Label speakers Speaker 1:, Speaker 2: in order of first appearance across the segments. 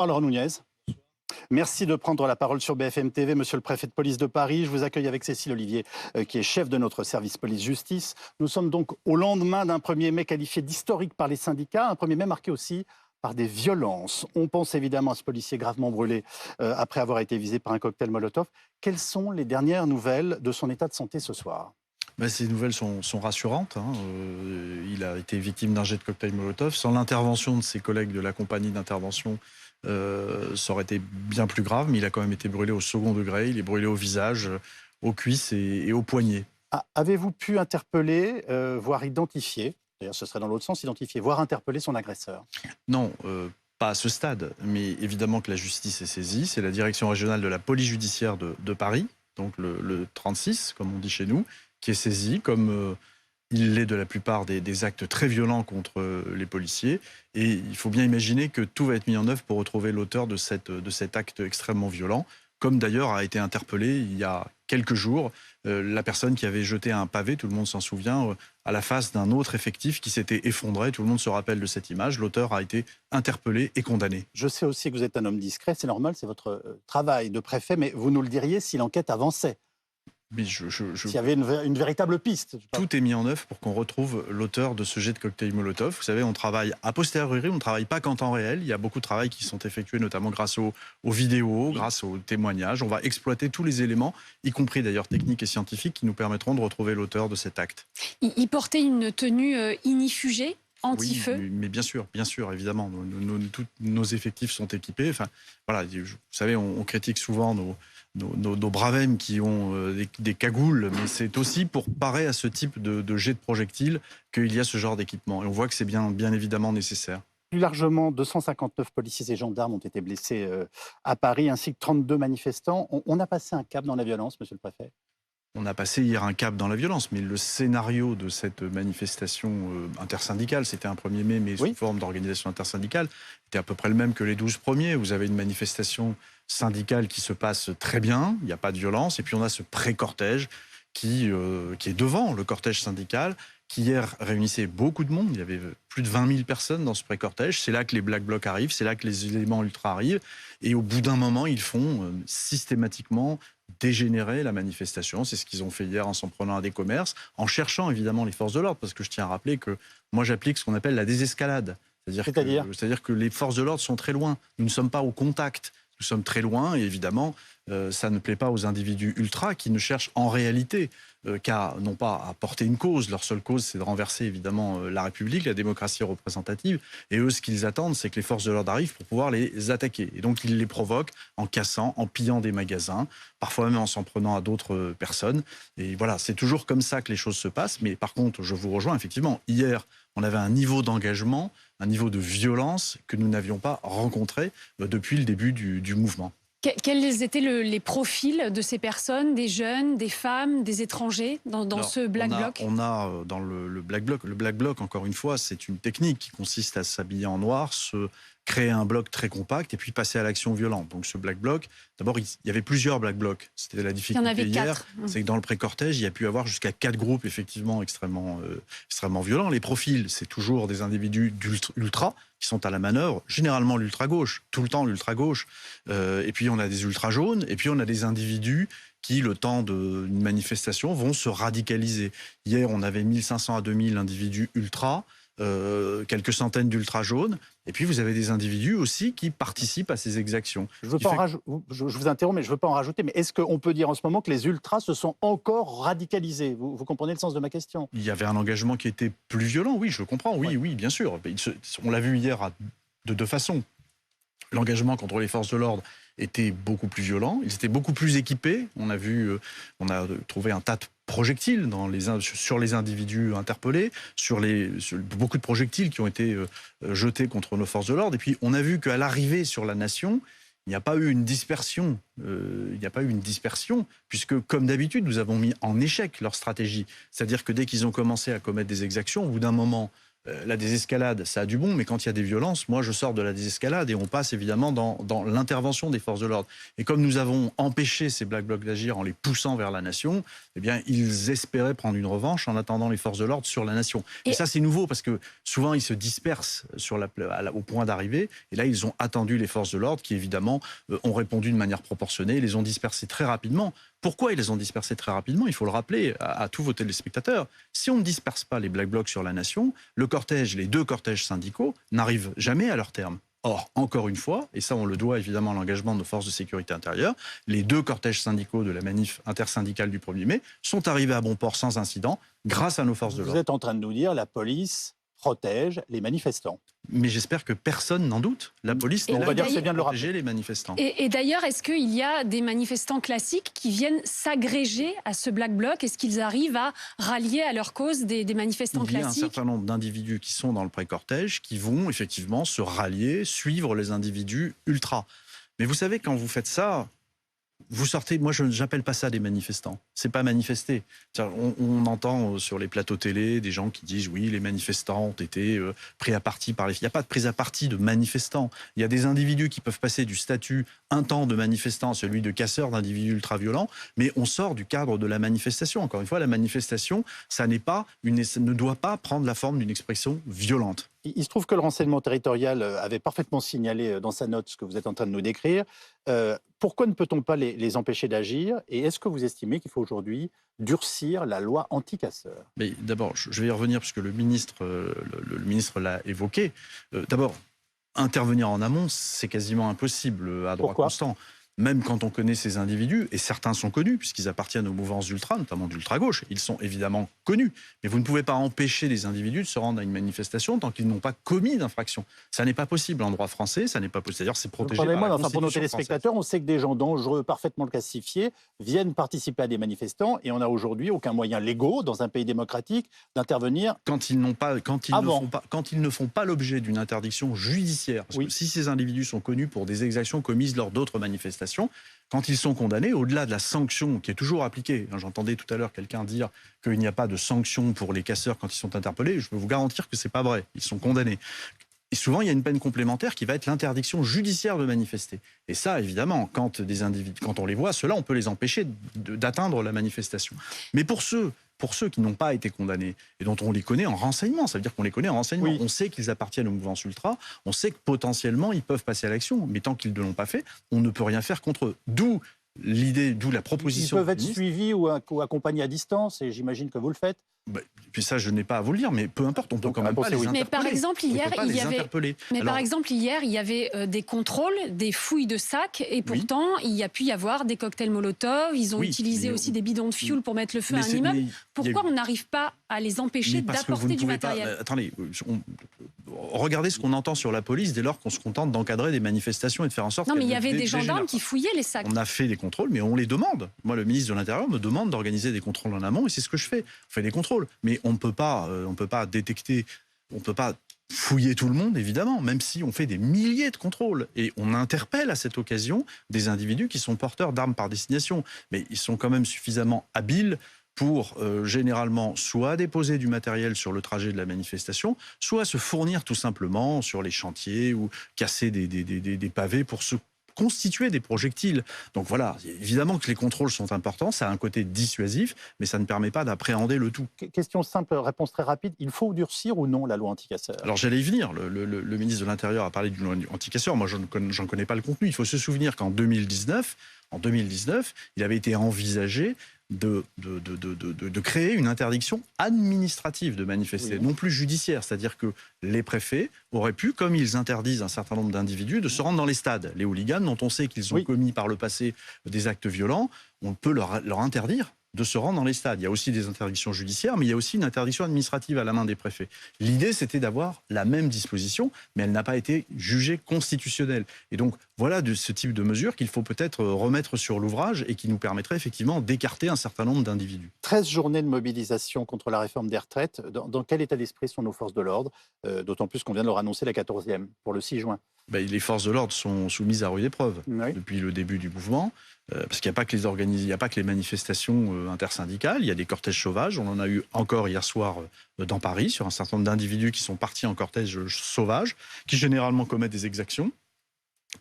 Speaker 1: Laurent Nunez. Merci de prendre la parole sur BFM TV, monsieur le préfet de police de Paris. Je vous accueille avec Cécile Olivier, qui est chef de notre service police-justice. Nous sommes donc au lendemain d'un 1er mai qualifié d'historique par les syndicats, un 1er mai marqué aussi par des violences. On pense évidemment à ce policier gravement brûlé après avoir été visé par un cocktail Molotov. Quelles sont les dernières nouvelles de son état de santé ce soir ?
Speaker 2: Ces nouvelles sont rassurantes. Il a été victime d'un jet de cocktail Molotov. Sans l'intervention de ses collègues de la compagnie d'intervention, ça aurait été bien plus grave, mais il a quand même été brûlé au second degré. Il est brûlé au visage, aux cuisses et aux poignets.
Speaker 1: Avez-vous pu interpeller, voire identifier, d'ailleurs ce serait dans l'autre sens, identifier, voire interpeller son agresseur ?
Speaker 2: Non, pas à ce stade, mais évidemment que la justice est saisie. C'est la direction régionale de la police judiciaire de Paris, donc le 36, comme on dit chez nous, qui est saisie, comme il l'est de la plupart des actes très violents contre les policiers. Et il faut bien imaginer que tout va être mis en œuvre pour retrouver l'auteur de cet acte extrêmement violent, comme d'ailleurs a été interpellé il y a quelques jours la personne qui avait jeté un pavé, tout le monde s'en souvient, à la face d'un autre effectif qui s'était effondré. Tout le monde se rappelle de cette image. L'auteur a été interpellé et condamné.
Speaker 1: Je sais aussi que vous êtes un homme discret, c'est normal, c'est votre travail de préfet, mais vous nous le diriez si l'enquête avançait.
Speaker 2: Mais
Speaker 1: s'il y avait une véritable piste.
Speaker 2: Tout est mis en œuvre pour qu'on retrouve l'auteur de ce jet de cocktail Molotov. Vous savez, on travaille a posteriori, on ne travaille pas qu'en temps réel. Il y a beaucoup de travail qui sont effectués, notamment grâce aux vidéos, grâce aux témoignages. On va exploiter tous les éléments, y compris d'ailleurs techniques et scientifiques, qui nous permettront de retrouver l'auteur de cet acte.
Speaker 3: Il portait une tenue inifugée, anti-feu.
Speaker 2: Oui, mais bien sûr, évidemment. Tous nos effectifs sont équipés. Enfin, voilà, vous savez, on critique souvent nos bravèmes qui ont des cagoules, mais c'est aussi pour parer à ce type de jet de projectiles qu'il y a ce genre d'équipement. Et on voit que c'est bien évidemment nécessaire.
Speaker 1: Plus largement, 259 policiers et gendarmes ont été blessés à Paris, ainsi que 32 manifestants. On a passé un cap dans la violence, monsieur le préfet ?
Speaker 2: On a passé hier un cap dans la violence, mais le scénario de cette manifestation intersyndicale, c'était un 1er mai, mais sous forme d'organisation intersyndicale, était à peu près le même que les 12 premiers. Vous avez une manifestation syndicale qui se passe très bien, il n'y a pas de violence, et puis on a ce pré-cortège qui est devant le cortège syndical, qui hier réunissait beaucoup de monde. Il y avait plus de 20 000 personnes dans ce pré-cortège. C'est là que les Black Blocs arrivent, c'est là que les éléments ultra arrivent. Et au bout d'un moment, ils font systématiquement dégénérer la manifestation. C'est ce qu'ils ont fait hier en s'en prenant à des commerces, en cherchant évidemment les forces de l'ordre, parce que je tiens à rappeler que moi j'applique ce qu'on appelle la désescalade. C'est-à-dire que les forces de l'ordre sont très loin. Nous ne sommes pas au contact. Nous sommes très loin et évidemment, ça ne plaît pas aux individus ultras qui ne cherchent en réalité qu'à, non pas à porter une cause. Leur seule cause, c'est de renverser évidemment la République, la démocratie représentative. Et eux, ce qu'ils attendent, c'est que les forces de l'ordre arrivent pour pouvoir les attaquer. Et donc, ils les provoquent en cassant, en pillant des magasins, parfois même en s'en prenant à d'autres personnes. Et voilà, c'est toujours comme ça que les choses se passent. Mais par contre, je vous rejoins, effectivement, hier, on avait un niveau d'engagement, un niveau de violence que nous n'avions pas rencontré depuis le début du mouvement.
Speaker 3: Quels étaient les profils de ces personnes, des jeunes, des femmes, des étrangers dans ce Black Bloc ?
Speaker 2: On a dans le Black Bloc, encore une fois, c'est une technique qui consiste à s'habiller en noir, se créer un bloc très compact et puis passer à l'action violente. Donc ce Black Bloc, d'abord il y avait plusieurs Black Blocs. C'était la difficulté hier, c'est que dans le pré-cortège, il y a pu avoir jusqu'à 4 groupes effectivement extrêmement violents. Les profils, c'est toujours des individus d'ultra qui sont à la manœuvre, généralement l'ultra-gauche, tout le temps l'ultra-gauche. Et puis on a des ultra-jaunes, et puis on a des individus qui, le temps d'une manifestation, vont se radicaliser. Hier, on avait 1500 à 2000 individus ultra, quelques centaines d'ultra jaunes, et puis vous avez des individus aussi qui participent à ces exactions.
Speaker 1: Je vous interromps, mais je ne veux pas en rajouter, mais est-ce qu'on peut dire en ce moment que les ultras se sont encore radicalisés ? Vous comprenez le sens de ma question ?
Speaker 2: Il y avait un engagement qui était plus violent, oui, je comprends, oui, bien sûr. On l'a vu hier de deux façons. L'engagement contre les forces de l'ordre était beaucoup plus violent, ils étaient beaucoup plus équipés. On a trouvé un tas de projectiles sur les individus interpellés, sur beaucoup de projectiles qui ont été jetés contre nos forces de l'ordre. Et puis on a vu qu'à l'arrivée sur la nation, il n'y a pas eu une dispersion. Puisque, comme d'habitude, nous avons mis en échec leur stratégie. C'est-à-dire que dès qu'ils ont commencé à commettre des exactions, au bout d'un moment, la désescalade, ça a du bon, mais quand il y a des violences, moi je sors de la désescalade et on passe évidemment dans l'intervention des forces de l'ordre. Et comme nous avons empêché ces Black Blocs d'agir en les poussant vers la nation, eh bien ils espéraient prendre une revanche en attendant les forces de l'ordre sur la nation. Et ça c'est nouveau parce que souvent ils se dispersent au point d'arrivée, et là ils ont attendu les forces de l'ordre qui évidemment ont répondu de manière proportionnée, ils les ont dispersés très rapidement. Pourquoi ils les ont dispersés très rapidement? Il faut le rappeler à tous vos téléspectateurs. Si on ne disperse pas les Black Blocs sur la nation, les deux cortèges syndicaux n'arrivent jamais à leur terme. Or, encore une fois, et ça on le doit évidemment à l'engagement de nos forces de sécurité intérieure, les deux cortèges syndicaux de la manif intersyndicale du 1er mai sont arrivés à bon port sans incident grâce à nos forces de l'ordre.
Speaker 1: Vous êtes en train de nous dire la police protège les manifestants.
Speaker 2: Mais j'espère que personne n'en doute. La police
Speaker 1: on va dire que c'est bien de le rappeler.
Speaker 2: Protéger les manifestants.
Speaker 3: Et d'ailleurs, est-ce qu'il y a des manifestants classiques qui viennent s'agréger à ce Black Bloc? Est-ce qu'ils arrivent à rallier à leur cause des manifestants classiques?
Speaker 2: Il y a un certain nombre d'individus qui sont dans le pré-cortège qui vont effectivement se rallier, suivre les individus ultra. Mais vous savez, quand vous faites ça, vous sortez, moi je n'appelle pas ça des manifestants, c'est pas manifester. On entend sur les plateaux télé des gens qui disent oui, les manifestants ont été pris à partie par les... Il n'y a pas de prise à partie de manifestants. Il y a des individus qui peuvent passer du statut un temps de manifestant à celui de casseur, d'individus ultra-violents, mais on sort du cadre de la manifestation. Encore une fois, la manifestation, ça ne doit pas prendre la forme d'une expression violente.
Speaker 1: Il se trouve que le renseignement territorial avait parfaitement signalé dans sa note ce que vous êtes en train de nous décrire. Pourquoi ne peut-on pas les empêcher d'agir? Et est-ce que vous estimez qu'il faut aujourd'hui durcir la loi anti-casseurs?
Speaker 2: Mais d'abord, je vais y revenir puisque le ministre l'a évoqué. D'abord, intervenir en amont, c'est quasiment impossible à droit constant. Même quand on connaît ces individus, et certains sont connus, puisqu'ils appartiennent aux mouvances ultra, notamment d'ultra-gauche, ils sont évidemment connus. Mais vous ne pouvez pas empêcher les individus de se rendre à une manifestation tant qu'ils n'ont pas commis d'infraction. Ça n'est pas possible en droit français, ça n'est pas possible. C'est-à-dire, c'est protégé par la Constitution
Speaker 1: pour nos téléspectateurs,
Speaker 2: française.
Speaker 1: on sait que des gens dangereux, parfaitement classifiés, viennent participer à des manifestants, et on n'a aujourd'hui aucun moyen légaux, dans un pays démocratique, d'intervenir
Speaker 2: quand ils ne font pas l'objet d'une interdiction judiciaire. Parce que si ces individus sont connus pour des exactions commises lors d'autres manifestations, quand ils sont condamnés, au-delà de la sanction qui est toujours appliquée, j'entendais tout à l'heure quelqu'un dire qu'il n'y a pas de sanction pour les casseurs quand ils sont interpellés, je peux vous garantir que ce n'est pas vrai, ils sont condamnés. Et souvent, il y a une peine complémentaire qui va être l'interdiction judiciaire de manifester. Et ça, évidemment, quand on les voit, ceux-là, on peut les empêcher d'atteindre la manifestation. Mais pour ceux qui n'ont pas été condamnés et dont on les connaît en renseignement, ça veut dire qu'on les connaît en renseignement. Oui. On sait qu'ils appartiennent aux mouvances ultra, on sait que potentiellement ils peuvent passer à l'action, mais tant qu'ils ne l'ont pas fait, on ne peut rien faire contre eux. D'où la proposition.
Speaker 1: Ils peuvent être suivis ou accompagnés à distance, et j'imagine que vous le faites.
Speaker 2: Puis ça, je n'ai pas à vous le dire, mais peu importe, on peut quand même pas les interpeller.
Speaker 3: Mais par exemple, hier, il y avait des contrôles, des fouilles de sacs, et pourtant, il y a pu y avoir des cocktails Molotov, ils ont utilisé aussi des bidons de fioul pour mettre le feu à un immeuble. Pourquoi on n'arrive pas à les empêcher d'apporter du matériel?
Speaker 2: Attendez, regardez ce qu'on entend sur la police dès lors qu'on se contente d'encadrer des manifestations et de faire en sorte...
Speaker 3: Non, mais il y avait des gendarmes qui fouillaient les sacs.
Speaker 2: On a fait des contrôles, mais on les demande. Moi, le ministre de l'Intérieur me demande d'organiser des contrôles en amont, et c'est ce que je fais. On fait des contrôles. Mais on ne peut pas détecter, on ne peut pas fouiller tout le monde, évidemment, même si on fait des milliers de contrôles. Et on interpelle à cette occasion des individus qui sont porteurs d'armes par destination. Mais ils sont quand même suffisamment habiles pour généralement soit déposer du matériel sur le trajet de la manifestation, soit se fournir tout simplement sur les chantiers ou casser des pavés pour se constituer des projectiles. Donc voilà, évidemment que les contrôles sont importants, ça a un côté dissuasif, mais ça ne permet pas d'appréhender le tout.
Speaker 1: Question simple, réponse très rapide. Il faut durcir ou non la loi anti-casseurs?
Speaker 2: Alors j'allais y venir. Le ministre de l'Intérieur a parlé d'une loi anti-casseurs. Moi, j'en connais pas le contenu. Il faut se souvenir qu'en 2019, il avait été envisagé de créer une interdiction administrative de manifester, non plus judiciaire. C'est-à-dire que les préfets auraient pu, comme ils interdisent un certain nombre d'individus, de se rendre dans les stades. Les hooligans, dont on sait qu'ils ont commis par le passé des actes violents, on peut leur interdire de se rendre dans les stades. Il y a aussi des interdictions judiciaires, mais il y a aussi une interdiction administrative à la main des préfets. L'idée, c'était d'avoir la même disposition, mais elle n'a pas été jugée constitutionnelle. Et donc, voilà de ce type de mesures qu'il faut peut-être remettre sur l'ouvrage et qui nous permettrait effectivement d'écarter un certain nombre d'individus.
Speaker 1: 13 journées de mobilisation contre la réforme des retraites. Dans quel état d'esprit sont nos forces de l'ordre? D'autant plus qu'on vient de leur annoncer la 14e pour le 6 juin.
Speaker 2: Les forces de l'ordre sont soumises à rude épreuve depuis le début du mouvement. Parce qu'il n'y a pas que il n'y a pas que les manifestations intersyndicales, il y a des cortèges sauvages. On en a eu encore hier soir dans Paris sur un certain nombre d'individus qui sont partis en cortège sauvage, qui généralement commettent des exactions,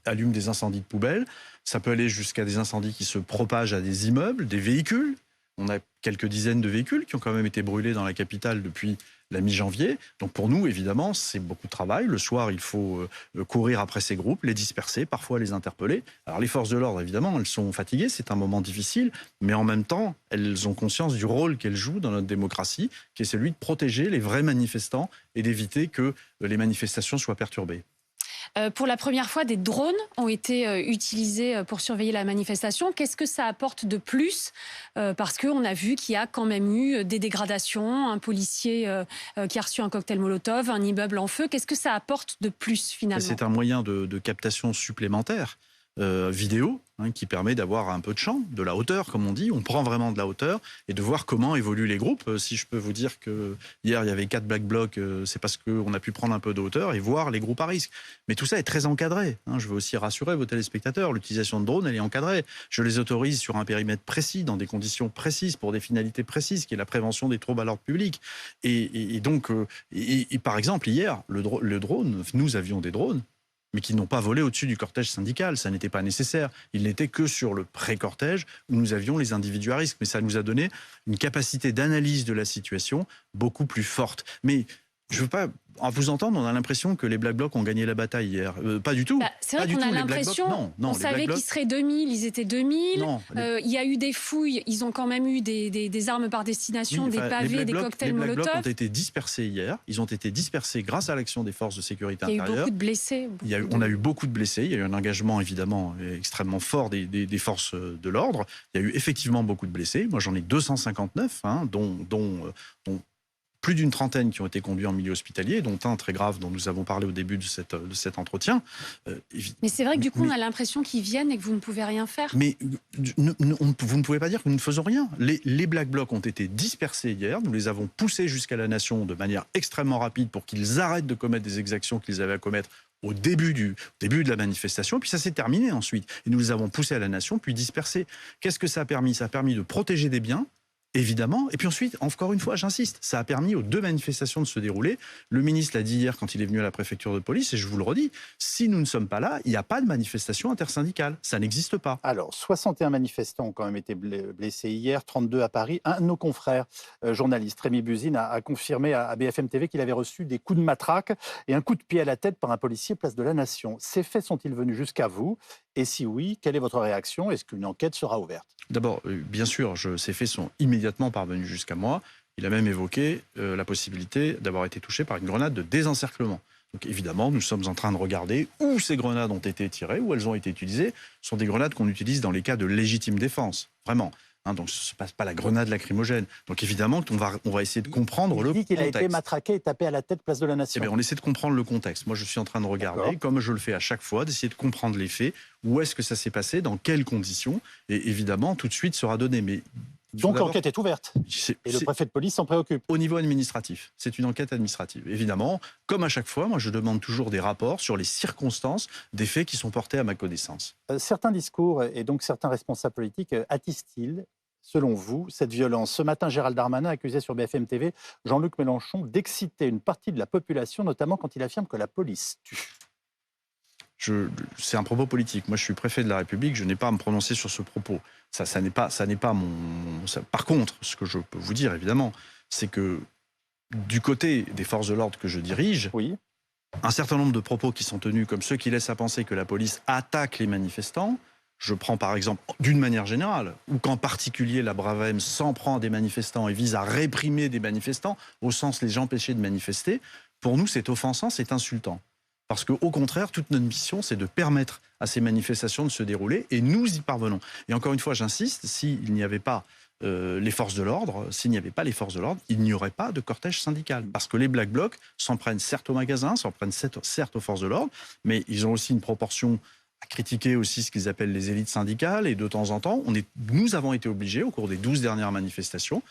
Speaker 2: allument des incendies de poubelles. Ça peut aller jusqu'à des incendies qui se propagent à des immeubles, des véhicules. On a quelques dizaines de véhicules qui ont quand même été brûlés dans la capitale depuis la mi-janvier. Donc pour nous, évidemment, c'est beaucoup de travail. Le soir, il faut courir après ces groupes, les disperser, parfois les interpeller. Alors les forces de l'ordre, évidemment, elles sont fatiguées, c'est un moment difficile, mais en même temps, elles ont conscience du rôle qu'elles jouent dans notre démocratie, qui est celui de protéger les vrais manifestants et d'éviter que les manifestations soient perturbées.
Speaker 3: Pour la première fois, des drones ont été utilisés pour surveiller la manifestation. Qu'est-ce que ça apporte de plus? Parce qu'on a vu qu'il y a quand même eu des dégradations, un policier qui a reçu un cocktail Molotov, un immeuble en feu. Qu'est-ce que ça apporte de plus finalement?
Speaker 2: C'est un moyen de captation supplémentaire. Vidéo, qui permet d'avoir un peu de champ, de la hauteur, comme on dit. On prend vraiment de la hauteur et de voir comment évoluent les groupes. Si je peux vous dire que hier, il y avait 4 Black Blocs, c'est parce qu'on a pu prendre un peu de hauteur et voir les groupes à risque. Mais tout ça est très encadré. Je veux aussi rassurer vos téléspectateurs. L'utilisation de drones, elle est encadrée. Je les autorise sur un périmètre précis, dans des conditions précises, pour des finalités précises, qui est la prévention des troubles à l'ordre public. Et donc, par exemple, hier, le drone, nous avions des drones, mais qui n'ont pas volé au-dessus du cortège syndical. Ça n'était pas nécessaire. Il n'était que sur le pré-cortège où nous avions les individus à risque. Mais ça nous a donné une capacité d'analyse de la situation beaucoup plus forte. Mais je ne veux pas... À vous entendre, on a l'impression que les Black Blocs ont gagné la bataille hier. Pas du tout.
Speaker 3: C'est vrai qu'on a l'impression, on savait qu'ils seraient 2000, ils étaient 2000. Il y a eu des fouilles, ils ont quand même eu des armes par destination, des pavés, des cocktails Molotov.
Speaker 2: Les Black Blocs ont été dispersés hier. Ils ont été dispersés grâce à l'action des forces de sécurité intérieure.
Speaker 3: Il y a eu beaucoup de blessés.
Speaker 2: On a eu beaucoup de blessés. Il y a eu un engagement évidemment extrêmement fort des forces de l'ordre. Il y a eu effectivement beaucoup de blessés. Moi, j'en ai 259, dont plus d'une trentaine qui ont été conduits en milieu hospitalier, dont un très grave dont nous avons parlé au début de cet entretien.
Speaker 3: Mais c'est vrai que du coup, on a l'impression qu'ils viennent et que vous ne pouvez rien faire.
Speaker 2: Mais vous ne pouvez pas dire que nous ne faisons rien. Les Black Blocs ont été dispersés hier. Nous les avons poussés jusqu'à la nation de manière extrêmement rapide pour qu'ils arrêtent de commettre des exactions qu'ils avaient à commettre au début de la manifestation. Puis ça s'est terminé ensuite. Et nous les avons poussés à la nation, puis dispersés. Qu'est-ce que ça a permis? Ça a permis de protéger des biens, évidemment. Et puis ensuite, encore une fois, j'insiste, ça a permis aux 2 manifestations de se dérouler. Le ministre l'a dit hier quand il est venu à la préfecture de police, et je vous le redis, si nous ne sommes pas là, il n'y a pas de manifestation intersyndicale. Ça n'existe pas.
Speaker 1: Alors, 61 manifestants ont quand même été blessés hier, 32 à Paris. Un de nos confrères, journaliste, Rémi Buzine, a confirmé à BFM TV qu'il avait reçu des coups de matraque et un coup de pied à la tête par un policier place de la Nation. Ces faits sont-ils venus jusqu'à vous? Et si oui, quelle est votre réaction? Est-ce qu'une enquête sera ouverte?
Speaker 2: D'abord, bien sûr, ces faits sont immédiatement parvenus jusqu'à moi. Il a même évoqué la possibilité d'avoir été touché par une grenade de désencerclement. Donc évidemment, nous sommes en train de regarder où ces grenades ont été tirées, où elles ont été utilisées. Ce sont des grenades qu'on utilise dans les cas de légitime défense, vraiment. Donc ce n'est pas la grenade lacrymogène. Donc évidemment, on va essayer de comprendre le contexte.
Speaker 1: Il dit qu'il a été matraqué et tapé à la tête place de la Nation.
Speaker 2: On essaie de comprendre le contexte. Moi, je suis en train de regarder, comme je le fais à chaque fois, d'essayer de comprendre les faits. Où est-ce que ça s'est passé? Dans quelles conditions? Et évidemment, tout de suite sera donné. Mais
Speaker 1: donc l'enquête est ouverte et le préfet de police s'en préoccupe.
Speaker 2: Au niveau administratif, c'est une enquête administrative. Évidemment, comme à chaque fois, moi je demande toujours des rapports sur les circonstances des faits qui sont portés à ma connaissance.
Speaker 1: Certains discours et donc certains responsables politiques attisent-ils, selon vous, cette violence? Ce matin, Gérald Darmanin accusait sur BFM TV Jean-Luc Mélenchon d'exciter une partie de la population, notamment quand il affirme que la police tue.
Speaker 2: C'est un propos politique. Moi, je suis préfet de la République, je n'ai pas à me prononcer sur ce propos. Ça n'est pas mon... Par contre, ce que je peux vous dire, évidemment, c'est que du côté des forces de l'ordre que je dirige, un certain nombre de propos qui sont tenus comme ceux qui laissent à penser que la police attaque les manifestants, je prends par exemple d'une manière générale, ou qu'en particulier la Bravem s'en prend à des manifestants et vise à réprimer des manifestants, au sens les empêcher de manifester, pour nous c'est offensant, c'est insultant. Parce qu'au contraire, toute notre mission, c'est de permettre à ces manifestations de se dérouler et nous y parvenons. Et encore une fois, j'insiste, s'il n'y avait pas les forces de l'ordre, il n'y aurait pas de cortège syndical. Parce que les Black Blocs s'en prennent certes aux magasins, s'en prennent certes aux forces de l'ordre, mais ils ont aussi une proportion à critiquer aussi ce qu'ils appellent les élites syndicales. Et de temps en temps, nous avons été obligés, au cours des 12 dernières manifestations,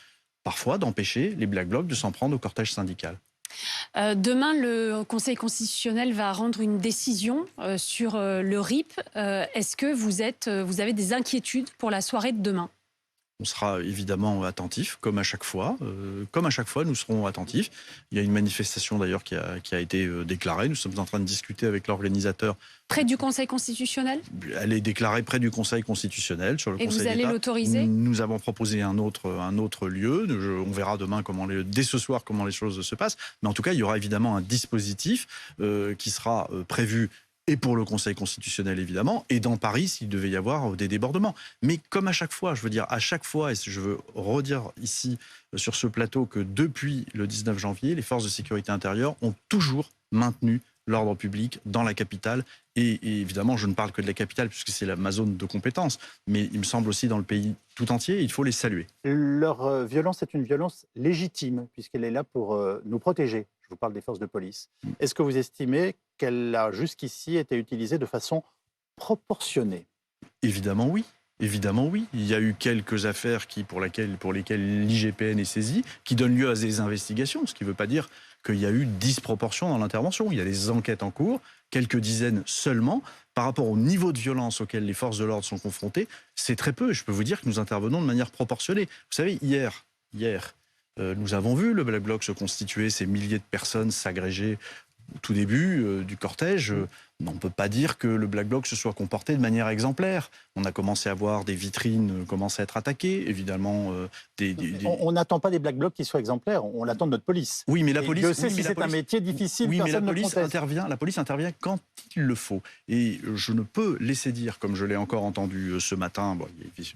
Speaker 2: parfois d'empêcher les Black Blocs de s'en prendre au cortège syndical.
Speaker 3: Demain, le Conseil constitutionnel va rendre une décision sur le RIP. Est-ce que vous avez des inquiétudes pour la soirée de demain ?
Speaker 2: On sera évidemment attentifs, comme à chaque fois. Nous serons attentifs. Il y a une manifestation d'ailleurs qui a été déclarée. Nous sommes en train de discuter avec l'organisateur.
Speaker 3: Près du Conseil constitutionnel ?
Speaker 2: Elle est déclarée près du Conseil constitutionnel. Sur le Conseil
Speaker 3: vous allez
Speaker 2: d'État.
Speaker 3: L'autoriser ?
Speaker 2: Nous avons proposé un autre lieu. On verra demain dès ce soir comment les choses se passent. Mais en tout cas, il y aura évidemment un dispositif qui sera prévu et pour le Conseil constitutionnel, évidemment, et dans Paris, s'il devait y avoir des débordements. Mais comme à chaque fois, et je veux redire ici sur ce plateau que depuis le 19 janvier, les forces de sécurité intérieure ont toujours maintenu l'ordre public dans la capitale. Et évidemment, je ne parle que de la capitale, puisque c'est ma zone de compétence, mais il me semble aussi dans le pays tout entier, il faut les saluer.
Speaker 1: Leur violence est une violence légitime, puisqu'elle est là pour nous protéger. Je vous parle des forces de police. Est-ce que vous estimez qu'elle a jusqu'ici été utilisée de façon proportionnée ?
Speaker 2: Évidemment oui. Évidemment oui. Il y a eu quelques affaires pour lesquelles l'IGPN est saisie, qui donnent lieu à des investigations, ce qui ne veut pas dire qu'il y a eu disproportion dans l'intervention. Il y a des enquêtes en cours, quelques dizaines seulement. Par rapport au niveau de violence auquel les forces de l'ordre sont confrontées, c'est très peu. Je peux vous dire que nous intervenons de manière proportionnée. Vous savez, hier, nous avons vu le Black Bloc se constituer, ces milliers de personnes s'agréger au tout début du cortège. On ne peut pas dire que le Black Bloc se soit comporté de manière exemplaire. On a commencé à voir des vitrines commencer à être attaquées, évidemment.
Speaker 1: On n'attend pas des Black Blocs qui soient exemplaires, on l'attend de notre police.
Speaker 2: Oui, mais la police...
Speaker 1: Je sais si c'est un métier difficile,
Speaker 2: oui, mais la police
Speaker 1: intervient
Speaker 2: quand il le faut. Et je ne peux laisser dire, comme je l'ai encore entendu ce matin,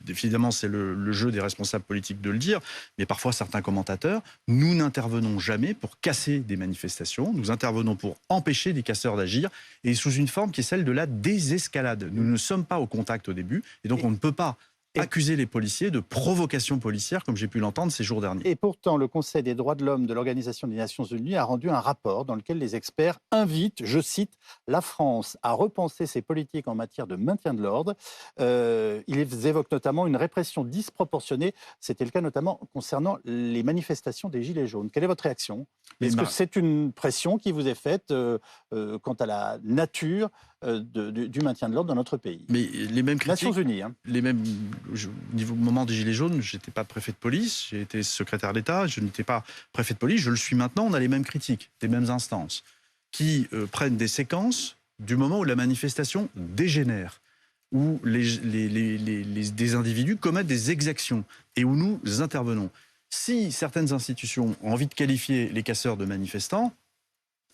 Speaker 2: évidemment c'est le jeu des responsables politiques de le dire, mais parfois certains commentateurs, nous n'intervenons jamais pour casser des manifestations, nous intervenons pour empêcher des casseurs d'agir, et sous une forme qui est celle de la désescalade. Nous ne sommes pas au contact au début, et donc on ne peut pas accuser les policiers de provocation policière, comme j'ai pu l'entendre ces jours derniers.
Speaker 1: Et pourtant, le Conseil des droits de l'homme de l'Organisation des Nations Unies a rendu un rapport dans lequel les experts invitent, je cite, la France à repenser ses politiques en matière de maintien de l'ordre. Ils évoquent notamment une répression disproportionnée. C'était le cas notamment concernant les manifestations des Gilets jaunes. Quelle est votre réaction ? Est-ce que c'est une pression qui vous est faite quant à la nature du maintien de l'ordre dans notre pays ?
Speaker 2: Mais les mêmes critiques,
Speaker 1: Nations Unies, hein.
Speaker 2: Au moment des Gilets jaunes, je n'étais pas préfet de police, j'ai été secrétaire d'État, je n'étais pas préfet de police, je le suis maintenant. On a les mêmes critiques, des mêmes instances, qui prennent des séquences du moment où la manifestation dégénère, où des individus commettent des exactions et où nous intervenons. Si certaines institutions ont envie de qualifier les casseurs de manifestants,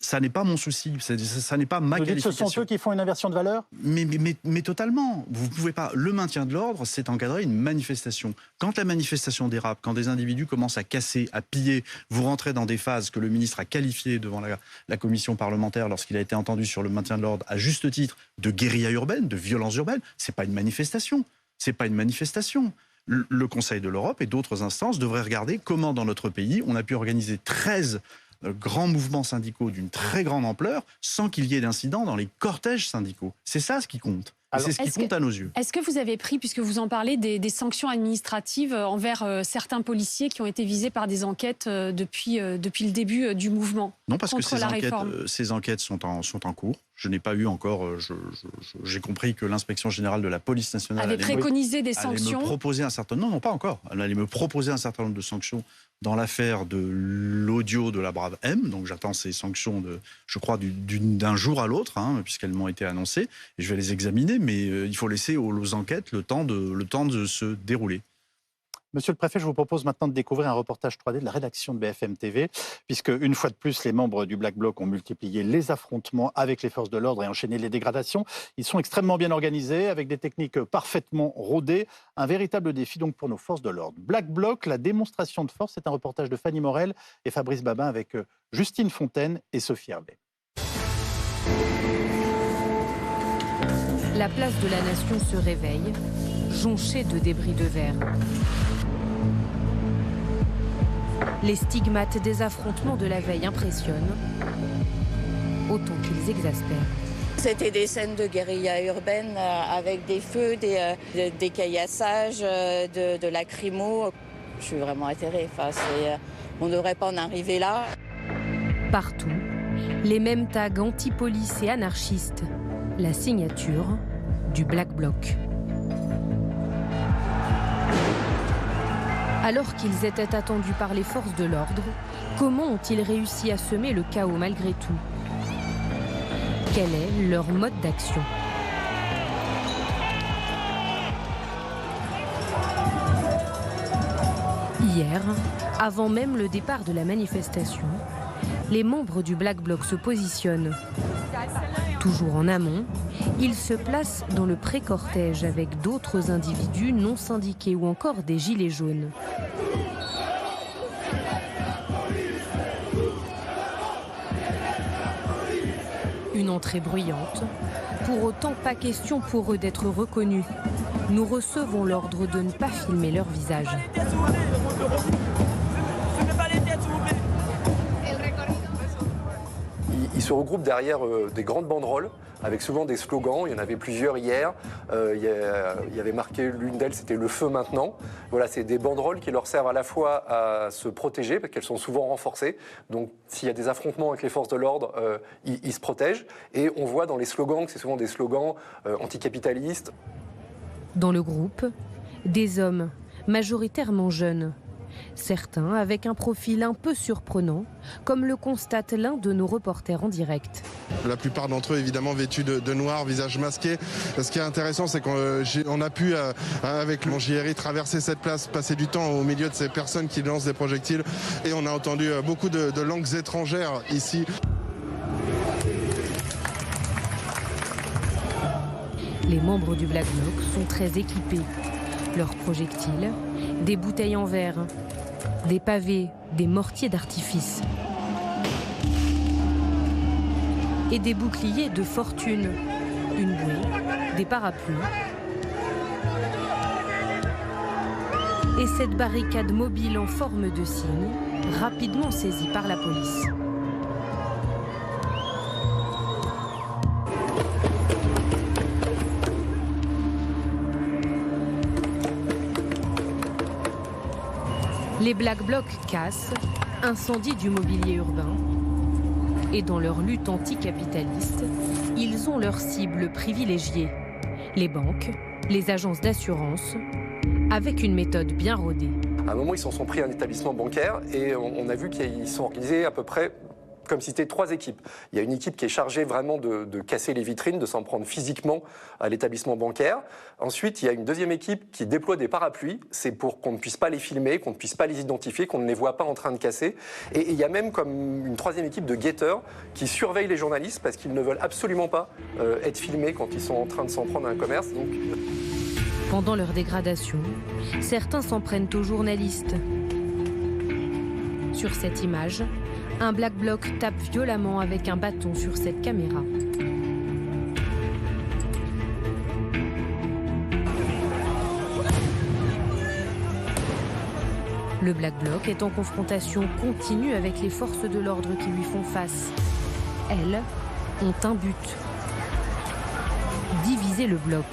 Speaker 2: ça n'est pas mon souci, ça n'est pas ma qualification.
Speaker 1: Ce sont eux qui font une inversion de valeur ?
Speaker 2: Mais totalement. Vous ne pouvez pas. Le maintien de l'ordre, c'est encadrer une manifestation. Quand la manifestation dérape, quand des individus commencent à casser, à piller, vous rentrez dans des phases que le ministre a qualifiées devant la commission parlementaire lorsqu'il a été entendu sur le maintien de l'ordre, à juste titre, de guérilla urbaine, de violence urbaine. C'est pas une manifestation. C'est pas une manifestation. Le Conseil de l'Europe et d'autres instances devraient regarder comment, dans notre pays, on a pu organiser 13 grands mouvements syndicaux d'une très grande ampleur sans qu'il y ait d'incidents dans les cortèges syndicaux. C'est ça ce qui compte. C'est ce qui compte à nos yeux.
Speaker 3: Est-ce que vous avez pris, puisque vous en parlez, des sanctions administratives envers certains policiers qui ont été visés par des enquêtes depuis le début du mouvement ?
Speaker 2: Non, parce que ces enquêtes sont en cours. Je n'ai pas eu encore... j'ai compris que l'inspection générale de la police nationale
Speaker 3: avait préconisé des sanctions.
Speaker 2: Allait me proposer un certain... Non, pas encore. Elle allait me proposer un certain nombre de sanctions dans l'affaire de l'audio de la Brave M. Donc j'attends ces sanctions, je crois, d'un jour à l'autre, puisqu'elles m'ont été annoncées. Et je vais les examiner, mais il faut laisser aux enquêtes le temps de se dérouler.
Speaker 1: Monsieur le préfet, je vous propose maintenant de découvrir un reportage 3D de la rédaction de BFM TV, puisque une fois de plus, les membres du Black Bloc ont multiplié les affrontements avec les forces de l'ordre et enchaîné les dégradations. Ils sont extrêmement bien organisés, avec des techniques parfaitement rodées. Un véritable défi donc pour nos forces de l'ordre. Black Bloc, la démonstration de force, c'est un reportage de Fanny Morel et Fabrice Babin avec Justine Fontaine et Sophie Hervé.
Speaker 4: La place de la Nation se réveille, jonchée de débris de verre. Les stigmates des affrontements de la veille impressionnent, autant qu'ils exaspèrent.
Speaker 5: C'était des scènes de guérilla urbaine avec des feux, des caillassages, de lacrymo. Je suis vraiment atterrée. On ne devrait pas en arriver là.
Speaker 4: Partout, les mêmes tags anti-police et anarchistes, la signature du Black Bloc. Alors qu'ils étaient attendus par les forces de l'ordre, comment ont-ils réussi à semer le chaos malgré tout? Quel est leur mode d'action? Hier, avant même le départ de la manifestation, les membres du Black Bloc se positionnent. Toujours en amont, ils se placent dans le pré-cortège avec d'autres individus non syndiqués ou encore des gilets jaunes. Une entrée bruyante. Pour autant, pas question pour eux d'être reconnus. Nous recevons l'ordre de ne pas filmer leur visage.
Speaker 6: Ils se regroupent derrière des grandes banderoles avec souvent des slogans. Il y en avait plusieurs hier. Il y avait marqué, l'une d'elles, c'était « Le feu maintenant ». Voilà, c'est des banderoles qui leur servent à la fois à se protéger, parce qu'elles sont souvent renforcées. Donc, s'il y a des affrontements avec les forces de l'ordre, ils se protègent. Et on voit dans les slogans que c'est souvent des slogans anticapitalistes.
Speaker 4: Dans le groupe, des hommes, majoritairement jeunes. Certains avec un profil un peu surprenant, comme le constate l'un de nos reporters en direct.
Speaker 7: La plupart d'entre eux, évidemment, vêtus de noir, visage masqué. Ce qui est intéressant, c'est qu'on a pu, avec mon JRI, traverser cette place, passer du temps au milieu de ces personnes qui lancent des projectiles. Et on a entendu beaucoup de langues étrangères ici.
Speaker 4: Les membres du Black Bloc sont très équipés. Leurs projectiles, des bouteilles en verre, des pavés, des mortiers d'artifice. Et des boucliers de fortune, une bouée, des parapluies. Et cette barricade mobile en forme de cygne, rapidement saisie par la police. Les Black Blocs cassent, incendient du mobilier urbain. Et dans leur lutte anticapitaliste, ils ont leur cible privilégiée. Les banques, les agences d'assurance, avec une méthode bien rodée.
Speaker 6: À un moment, ils s'en sont pris à un établissement bancaire et on a vu qu'ils sont organisés à peu près comme si c'était 3 équipes. Il y a une équipe qui est chargée vraiment de casser les vitrines, de s'en prendre physiquement à l'établissement bancaire. Ensuite, il y a une deuxième équipe qui déploie des parapluies. C'est pour qu'on ne puisse pas les filmer, qu'on ne puisse pas les identifier, qu'on ne les voit pas en train de casser. Et il y a même comme une 3e équipe de guetteurs qui surveillent les journalistes parce qu'ils ne veulent absolument pas être filmés quand ils sont en train de s'en prendre à un commerce. Donc...
Speaker 4: Pendant leur dégradation, certains s'en prennent aux journalistes. Sur cette image, un Black Bloc tape violemment avec un bâton sur cette caméra. Le Black Bloc est en confrontation continue avec les forces de l'ordre qui lui font face. Elles ont un but: diviser le bloc.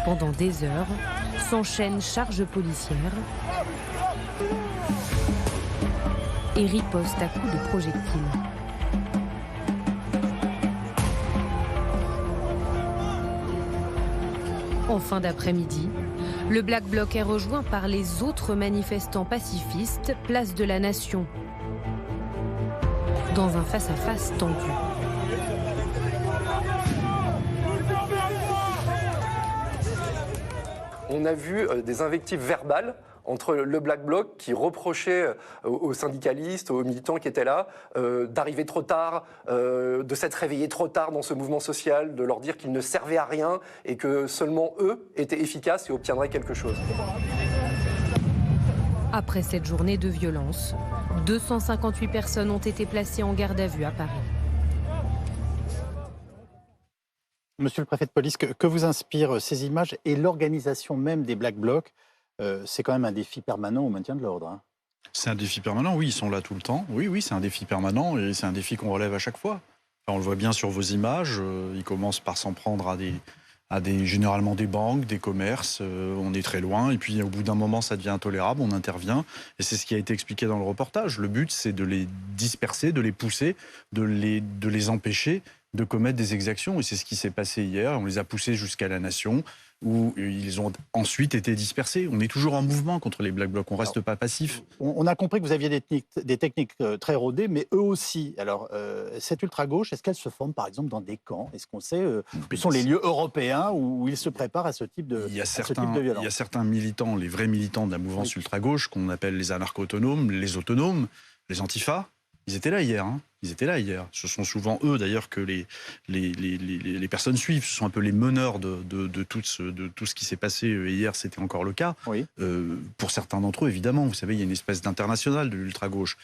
Speaker 4: Pendant des heures, s'enchaînent charges policières et riposte à coups de projectiles. En fin d'après-midi, le Black Bloc est rejoint par les autres manifestants pacifistes, place de la Nation, dans un face-à-face tendu.
Speaker 6: On a vu des invectives verbales entre le Black Bloc qui reprochait aux syndicalistes, aux militants qui étaient là, d'arriver trop tard, de s'être réveillés trop tard dans ce mouvement social, de leur dire qu'ils ne servaient à rien et que seulement eux étaient efficaces et obtiendraient quelque chose.
Speaker 4: Après cette journée de violence, 258 personnes ont été placées en garde à vue à Paris.
Speaker 1: Monsieur le préfet de police, que vous inspirent ces images et l'organisation même des Black Blocs? C'est quand même un défi permanent au maintien de l'ordre. Hein.
Speaker 2: C'est un défi permanent, oui, ils sont là tout le temps. Oui, c'est un défi permanent et c'est un défi qu'on relève à chaque fois. Enfin, on le voit bien sur vos images, ils commencent par s'en prendre à généralement des banques, des commerces. On est très loin. Et puis, au bout d'un moment, ça devient intolérable. On intervient. Et c'est ce qui a été expliqué dans le reportage. Le but, c'est de les disperser, de les pousser, de les empêcher de commettre des exactions. Et c'est ce qui s'est passé hier. On les a poussés jusqu'à la Nation, où ils ont ensuite été dispersés. On est toujours en mouvement contre les Black Blocs, on ne reste pas passif.
Speaker 1: On a compris que vous aviez des techniques très rodées, mais eux aussi. Alors, cette ultra-gauche, est-ce qu'elle se forme par exemple dans des camps? Est-ce qu'on sait quels sont les lieux européens où ils se préparent à ce type de violence?
Speaker 2: Il y a certains militants, les vrais militants de la mouvance ultra-gauche, qu'on appelle les anarcho-autonomes, les autonomes, les antifas. Ils étaient là hier. Ils étaient là hier. Ce sont souvent eux, d'ailleurs, que les personnes suivent. Ce sont un peu les meneurs de tout ce qui s'est passé. Et hier, c'était encore le cas.
Speaker 1: Oui.
Speaker 2: Pour certains d'entre eux, évidemment, vous savez, il y a une espèce d'international de l'ultra-gauche.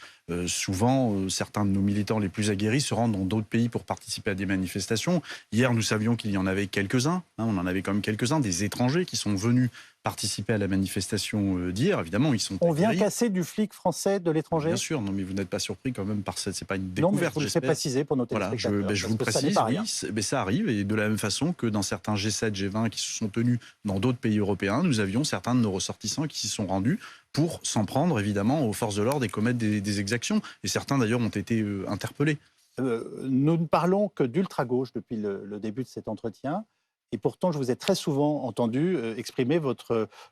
Speaker 2: Souvent, certains de nos militants les plus aguerris se rendent dans d'autres pays pour participer à des manifestations. Hier, nous savions qu'il y en avait quelques-uns. On en avait quand même quelques-uns, des étrangers qui sont venus participer à la manifestation d'hier. Évidemment, ils sont
Speaker 1: On vient casser du flic français de l'étranger?
Speaker 2: Bien sûr, non, mais vous n'êtes pas surpris quand même par cette... C'est pas une découverte.
Speaker 1: Non, mais vous le faites préciser pour nos téléspectateurs.
Speaker 2: Voilà, je vous le précise, oui, mais ça arrive. Et de la même façon que dans certains G7, G20 qui se sont tenus dans d'autres pays européens, nous avions certains de nos ressortissants qui s'y sont rendus pour s'en prendre, évidemment, aux forces de l'ordre et commettre des exactions. Et certains, d'ailleurs, ont été interpellés.
Speaker 1: Nous ne parlons que d'ultra-gauche depuis le début de cet entretien. Et pourtant, je vous ai très souvent entendu exprimer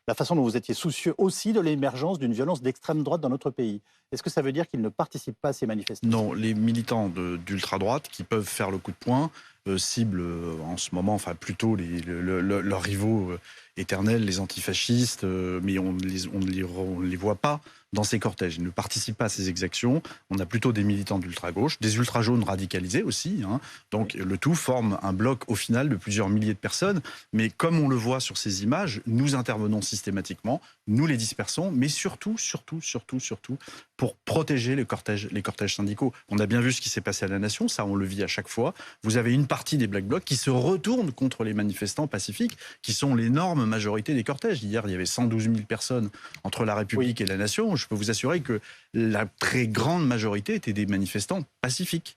Speaker 1: la façon dont vous étiez soucieux aussi de l'émergence d'une violence d'extrême droite dans notre pays. Est-ce que ça veut dire qu'ils ne participent pas à ces manifestations?
Speaker 2: Non, les militants d'ultra-droite qui peuvent faire le coup de poing ciblent en ce moment, enfin plutôt leurs rivaux éternels, les antifascistes, mais on ne les voit pas dans ces cortèges. Ils ne participent pas à ces exactions. On a plutôt des militants d'ultra-gauche, des ultra-jaunes radicalisés aussi. Donc le tout forme un bloc au final de plusieurs milliers de personnes. Mais comme on le voit sur ces images, nous intervenons systématiquement, nous les dispersons, mais surtout, pour protéger les cortèges syndicaux. On a bien vu ce qui s'est passé à la Nation, ça on le vit à chaque fois. Vous avez une partie des Black Blocs qui se retournent contre les manifestants pacifiques, qui sont l'énorme majorité des cortèges. Hier, il y avait 112 000 personnes entre la République et la Nation. Je peux vous assurer que la très grande majorité étaient des manifestants pacifiques.